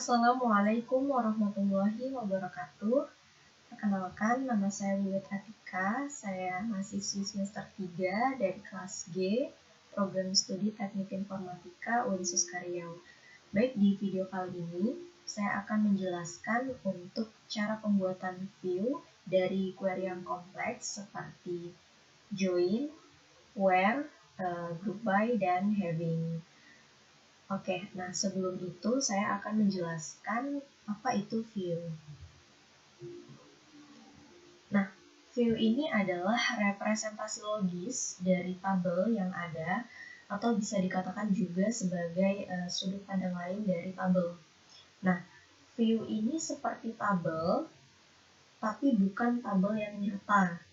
Assalamualaikum warahmatullahi wabarakatuh. Perkenalkan, nama saya Wiwit Atika. Saya mahasiswi semester 3 dari kelas G, Program Studi Teknik Informatika Uinsus Karyau. Baik, di video kali ini, saya akan menjelaskan untuk cara pembuatan view dari query yang kompleks seperti join, where, group by, dan having. Oke, nah sebelum itu saya akan menjelaskan apa itu view. Nah, view ini adalah representasi logis dari tabel yang ada, atau bisa dikatakan juga sebagai sudut pandang lain dari tabel. Nah, view ini seperti tabel, tapi bukan tabel yang nyata.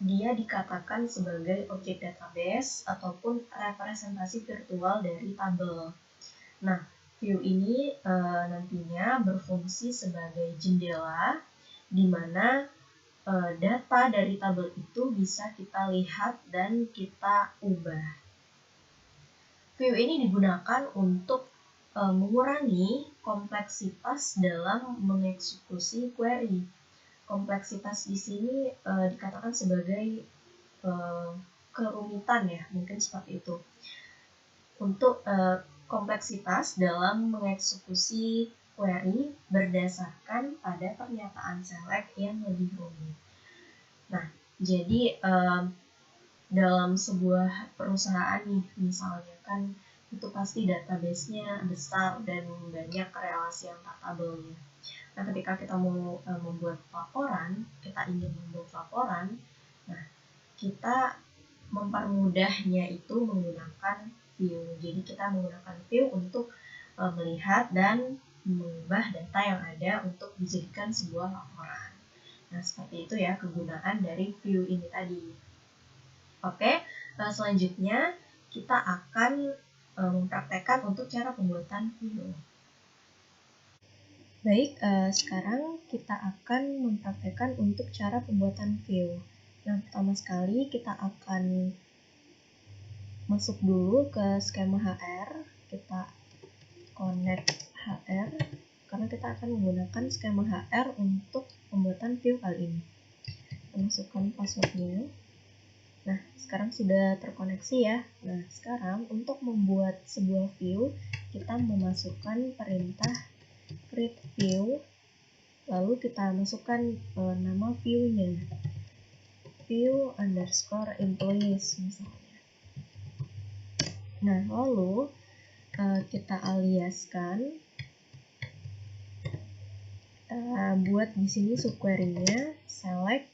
Dia dikatakan sebagai objek database ataupun representasi virtual dari tabel. Nah, view ini nantinya berfungsi sebagai jendela di mana data dari tabel itu bisa kita lihat dan kita ubah. View ini digunakan untuk mengurangi kompleksitas dalam mengeksekusi query. Kompleksitas di sini dikatakan sebagai kerumitan ya, mungkin seperti itu. Untuk kompleksitas dalam mengeksekusi query berdasarkan pada pernyataan select yang lebih rumit. Nah, jadi dalam sebuah perusahaan nih, misalnya kan itu pasti database-nya besar dan banyak relasi antar tabelnya. Nah, ketika kita mau membuat laporan, kita ingin membuat laporan, nah kita mempermudahnya itu menggunakan view. Jadi kita menggunakan view untuk melihat dan mengubah data yang ada untuk dijadikan sebuah laporan. Nah, seperti itu ya kegunaan dari view ini tadi. Oke, selanjutnya kita akan mempraktekkan untuk cara pembuatan view. Baik, sekarang kita akan mempraktekkan untuk cara pembuatan view. Yang pertama sekali kita akan masuk dulu ke skema HR, kita connect HR, karena kita akan menggunakan skema HR untuk pembuatan view kali ini. Kita masukkan passwordnya. Nah, sekarang sudah terkoneksi ya. Nah, sekarang untuk membuat sebuah view, kita memasukkan perintah create view, lalu kita masukkan nama view-nya, view_employees misalnya. Nah, lalu kita aliaskan, buat di sini subquery-nya select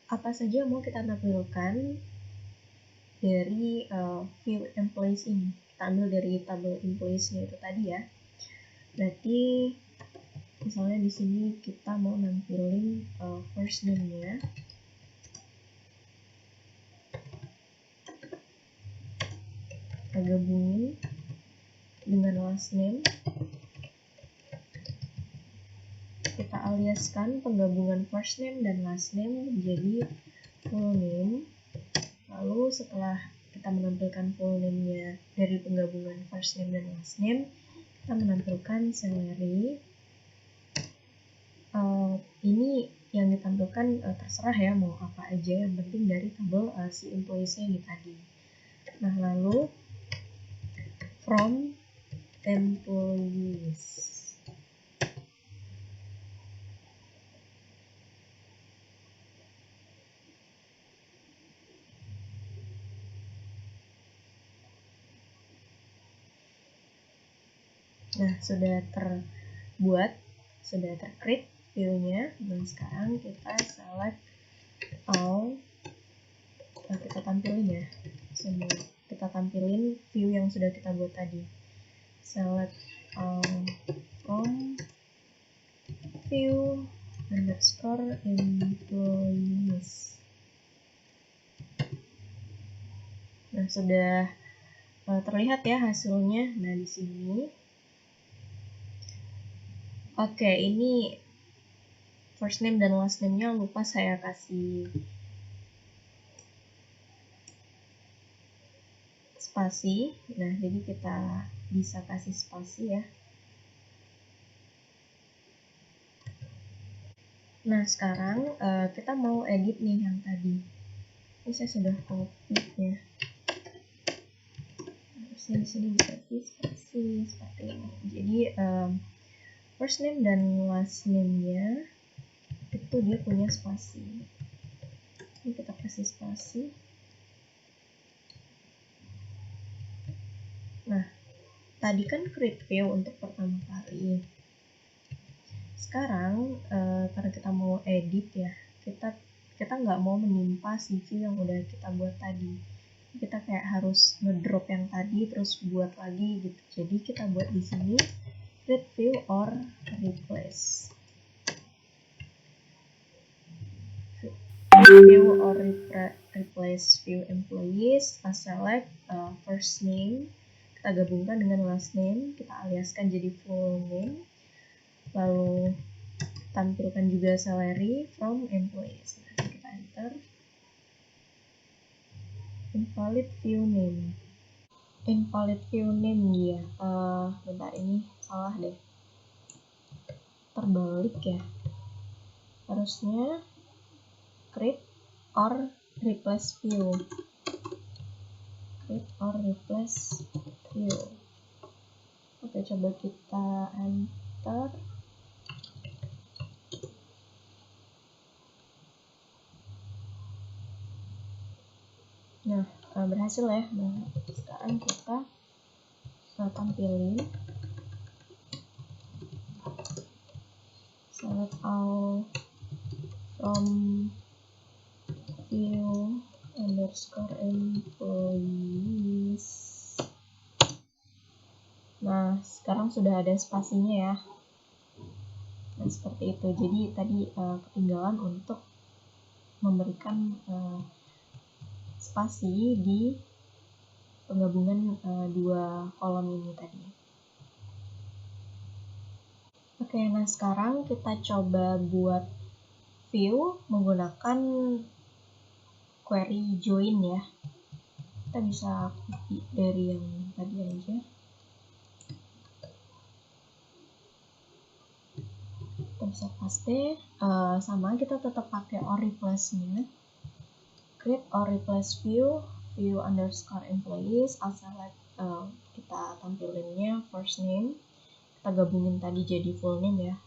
apa saja yang mau kita tampilkan dari view employees ini. Kita ambil dari tabel employees-nya itu tadi ya. Berarti misalnya di sini kita mau nampilin first name-nya. Kita gabungin dengan last name. Kita aliaskan penggabungan first name dan last name menjadi full name. Lalu setelah kita menampilkan full name-nya dari penggabungan first name dan last name, kita menampilkan salary. Ini yang ditampilkan terserah ya, mau apa aja, yang penting dari tabel si employees-nya ini tadi. Nah, lalu from employees. Nah, sudah terbuat, sudah tercreate view-nya. Dan sekarang kita select all. Nah, kita tampilin ya. Kita tampilin view yang sudah kita buat tadi. Select all from view_employees. Nah, sudah terlihat ya hasilnya. Nah, di sini. Oke, ini first name dan last name-nya lupa saya kasih spasi. Nah, jadi kita bisa kasih spasi ya. Nah, sekarang kita mau edit nih yang tadi. Ini saya sudah copy ya. Harusnya di sini dikasih spasi seperti ini. Jadi first name dan last name-nya itu dia punya spasi. Ini kita kasih spasi. Nah, tadi kan create view untuk pertama kali. Sekarang karena kita mau edit ya, kita nggak mau menimpa si view yang udah kita buat tadi. Kita kayak harus ngedrop yang tadi terus buat lagi gitu. Jadi kita buat di sini create view or replace. View or replace view employees, select first name, kita gabungkan dengan last name, kita aliaskan jadi full name, lalu tampilkan juga salary from employees. Nah, kita enter. Invalid view name. Invalid view name dia. Bentar, ini salah deh. Terbalik ya. Harusnya create or replace view. Create or replace view. Oke, coba kita enter. Nah, berhasil ya. Nah, sekarang kita tampilin select all from view underscore employees. Nah, sekarang sudah ada spasinya ya. Nah, seperti itu. Jadi tadi ketinggalan untuk memberikan spasi di penggabungan dua kolom ini tadi. Oke, nah sekarang kita coba buat view menggunakan query join ya. Kita bisa copy dari yang tadi aja. Kita bisa paste, sama kita tetap pakai or replace-nya. Create or replace view underscore employees, select kita tampilinnya first name, kita gabungin tadi jadi full name ya,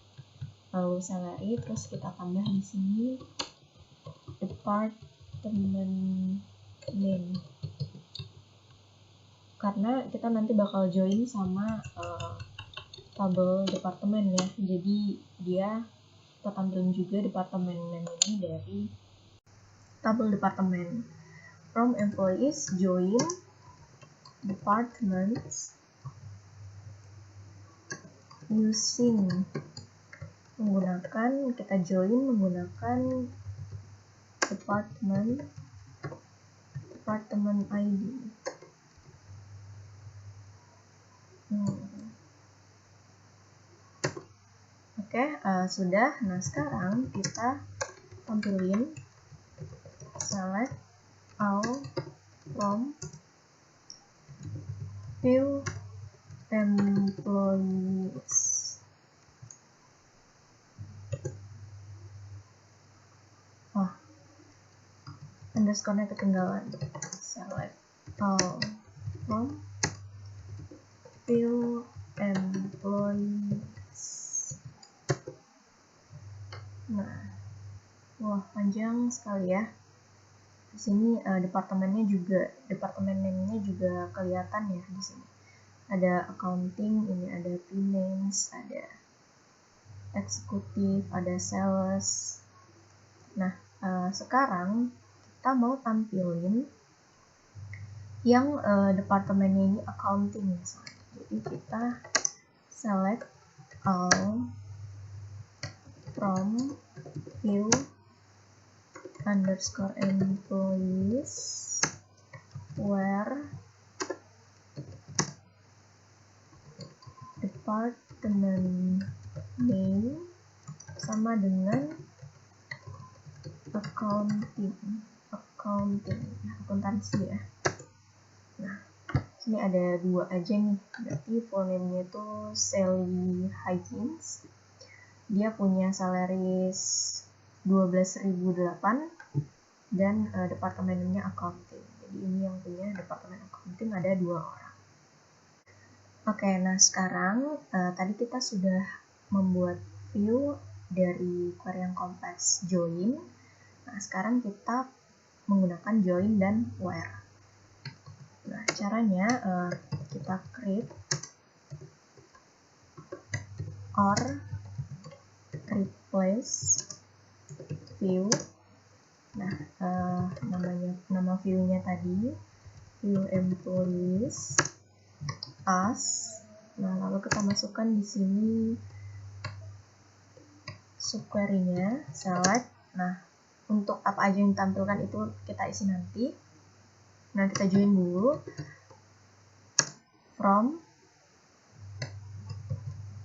lalu salary, terus kita tambah di sini department name, karena kita nanti bakal join sama tabel departemen ya, jadi dia kita tampilin juga departemen name ini dari tabel departemen. From employees join departments using, kita join menggunakan department ID. Oke, sudah. Nah, sekarang kita tampilin select all from view employees. Underscore-nya ketinggalan. Select all from view employees. Nah, wah panjang sekali ya. Di sini departemen name-nya juga kelihatan ya di sini. Ada accounting, ini ada finance, ada eksekutif, ada sales. Nah, sekarang kita mau tampilin yang departemennya ini accounting misalnya. Jadi kita select all from view underscore employees where department name sama dengan akuntansi ya. Nah, sini ada dua aja nih, berarti full name-nya itu Sally Higgins. Dia punya salaries 12.008 dan departemennya accounting. Jadi ini yang punya departemen accounting ada 2 orang. Oke, nah sekarang tadi kita sudah membuat view dari query yang kompleks join. Nah, sekarang kita menggunakan join dan where. Nah, caranya kita create or replace view. Nah, nama view-nya tadi view employees as. Nah, lalu kita masukkan di sini subquery-nya select. Nah, untuk apa aja yang ditampilkan itu kita isi nanti. Nah, kita join dulu from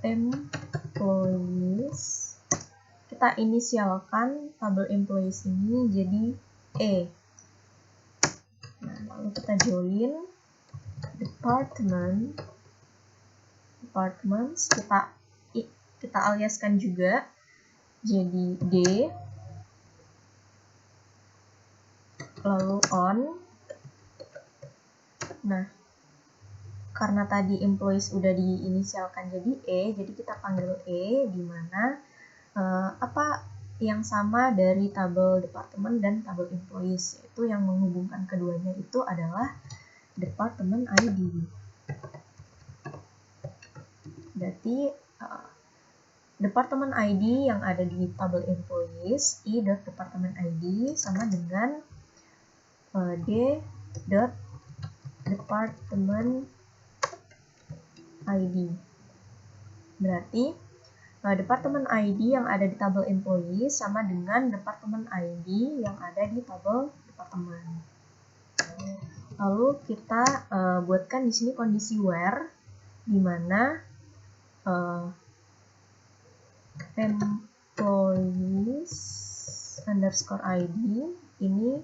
employees. Kita inisialkan tabel employees ini jadi E. Nah, lalu kita join departments, kita aliaskan juga jadi D, lalu on. Nah, karena tadi employees udah diinisialkan jadi E, jadi kita panggil E, di mana apa yang sama dari tabel departemen dan tabel employees, yaitu yang menghubungkan keduanya itu adalah department ID. Berarti department ID yang ada di tabel employees i.department ID sama dengan d.department ID. Berarti departemen ID yang ada di tabel employee sama dengan departemen ID yang ada di tabel departemen. Lalu kita buatkan di sini kondisi where, di mana employees underscore ID ini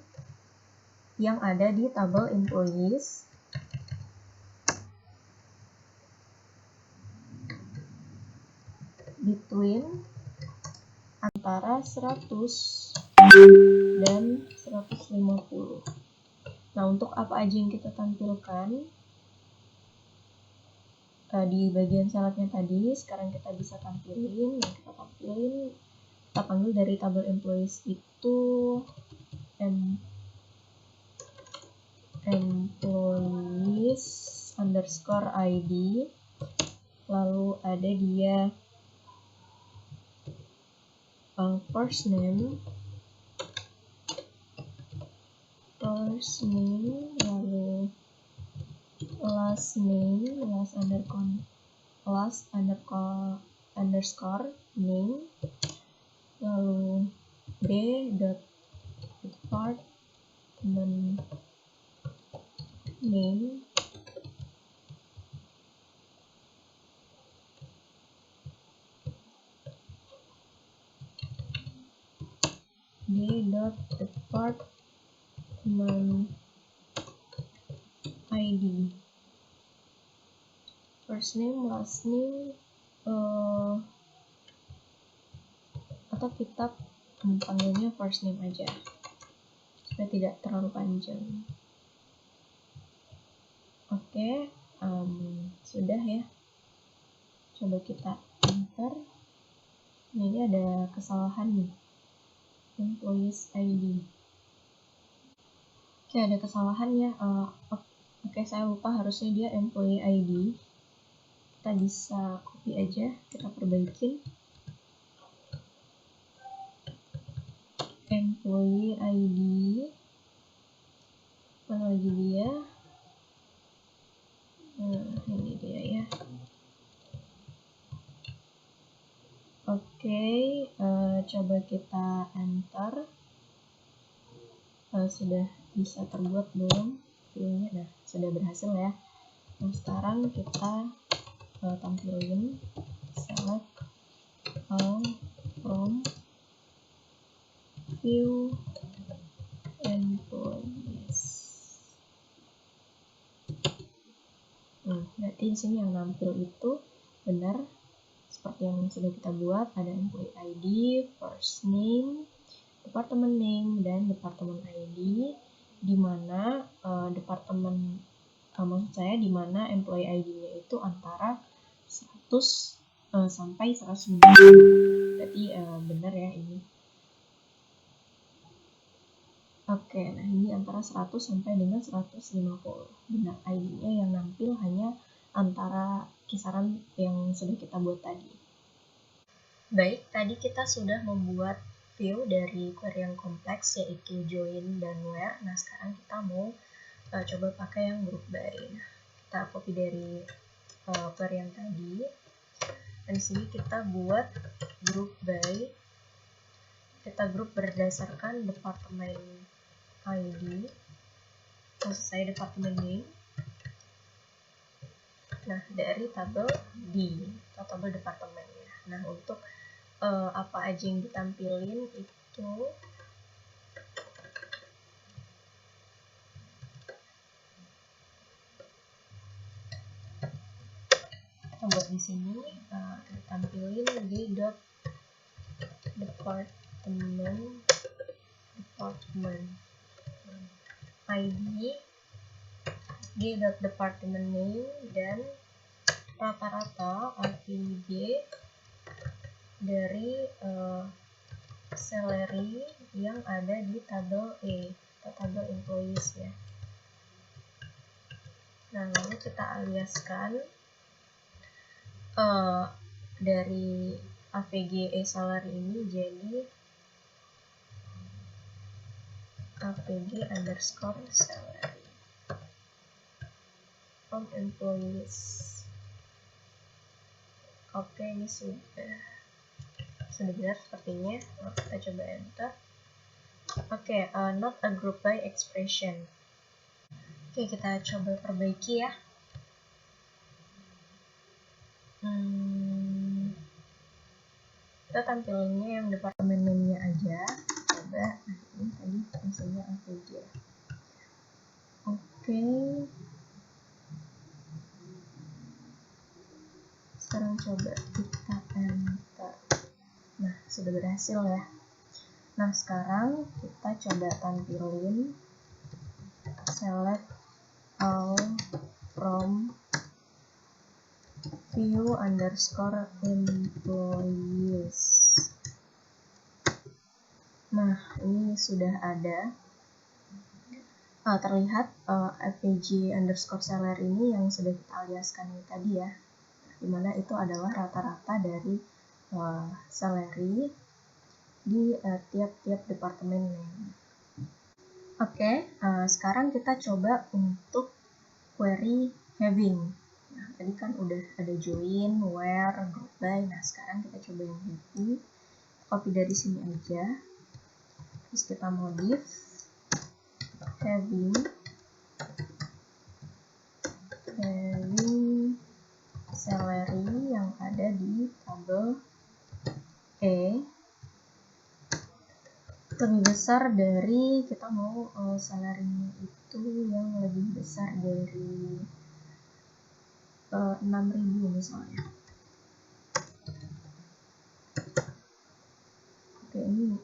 yang ada di tabel employees between antara 100 dan 150. Nah, untuk apa aja yang kita tampilkan di bagian syaratnya tadi, sekarang kita bisa tampilin. Yang kita tampilin, kita panggil dari tabel employees itu employees underscore ID, lalu ada dia first name, lalu last underscore name, lalu d.department name, d.department ID, first name, last name, atau kita panggilnya first name aja supaya tidak terlalu panjang. Oke, sudah ya. Coba kita enter. Nah, ini ada kesalahan nih, employees ID. Oke, ada kesalahan ya. Oke, saya lupa, harusnya dia employee ID. Kita bisa copy aja, kita perbaikin. Employee ID, mana lagi dia? Nah, ini dia ya. Oke, coba kita enter. Sudah bisa terbuat belum viewnya? Nah, sudah berhasil ya. Nah, sekarang kita tampilin select all from view employees. Berarti di sini yang nampil itu benar seperti yang sudah kita buat, ada employee ID, first name, departemen name dan departemen ID, di mana maksud saya di mana employee ID-nya itu antara 100 sampai 150. Berarti benar ya ini. Oke, nah ini antara 100 sampai dengan 150. Benar, ID-nya yang nampil hanya antara kisaran yang sudah kita buat tadi. Baik, tadi kita sudah membuat view dari query yang kompleks yaitu join dan where. Nah, sekarang kita mau coba pakai yang group by. Nah, kita copy dari query yang tadi. Dan di sini kita buat group by. Kita group berdasarkan departemen ID. Maksud saya departemen name. Nah, dari tabel D atau tabel departemennya. Nah, untuk apa aja yang ditampilin itu kita buat di sini, kita tampilin di department ID di department name dan rata-rata APG dari salary yang ada di tabel E atau tabel employees ya. Nah, lalu kita aliaskan dari APG E salary ini jadi APG underscore salary from employees. Oke, ini sudah benar sepertinya. Kita coba enter. Oke, not a group by expression. Oke, kita coba perbaiki ya. Kita tampilinnya yang departemen name-nya aja. Coba, ini tadi misalnya APG. Oke. Sekarang coba kita enter. Nah, sudah berhasil ya. Nah, sekarang kita coba tampilin select all from view underscore employees. Nah, ini sudah ada. Terlihat APG underscore salary ini yang sudah kita aliaskan tadi ya, dimana itu adalah rata-rata dari salary di tiap-tiap departemen name. Oke, sekarang kita coba untuk query having. Nah, tadi kan udah ada join, where, group by. Nah, sekarang kita coba yang having. Copy dari sini aja. Terus kita modif having salary yang ada di tabel E lebih besar dari, kita mau salary itu yang lebih besar dari 6.000 misalnya. Oke, ini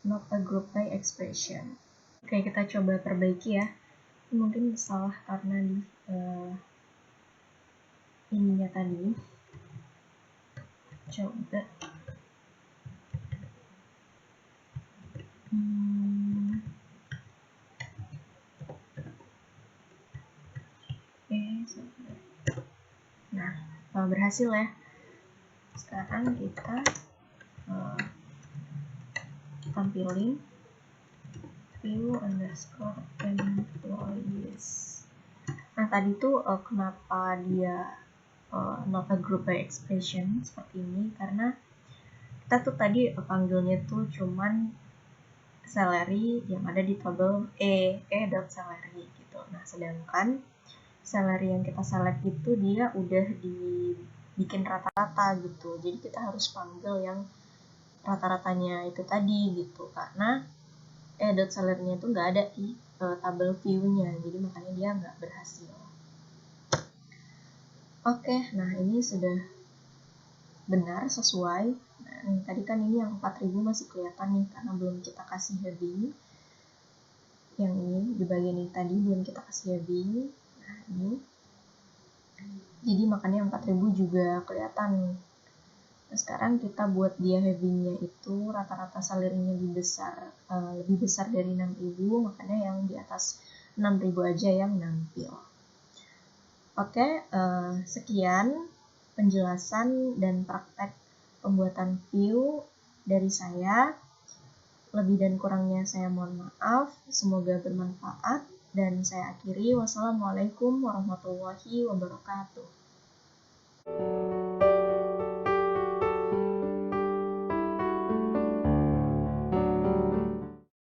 not a group by expression. Oke, kita coba perbaiki ya. Ini mungkin salah karena di ininya tadi. Coba nah, berhasil ya. Sekarang kita tampilin view underscore employees. Nah, tadi tuh kenapa dia not a group by expression seperti ini, karena kita tuh tadi panggilnya tuh cuman salary yang ada di tabel E.salary gitu. Nah, sedangkan salary yang kita select itu dia udah dibikin rata-rata gitu. Jadi kita harus panggil yang rata-ratanya itu tadi gitu, karena salary-nya itu nggak ada di tabel view-nya, jadi makanya dia nggak berhasil. Oke, nah ini sudah benar sesuai. Nah, tadi kan ini yang 4000 masih kelihatan nih karena belum kita kasih heading. Yang ini di bagian ini tadi belum kita kasih heading. Nah, ini. Jadi makanya 4000 juga kelihatan. Nah, sekarang kita buat dia headingnya itu rata-rata salary-nya lebih besar dari 6000, makanya yang di atas 6000 aja yang nampil. Oke, sekian penjelasan dan praktek pembuatan view dari saya. Lebih dan kurangnya saya mohon maaf. Semoga bermanfaat dan saya akhiri. Wassalamualaikum warahmatullahi wabarakatuh.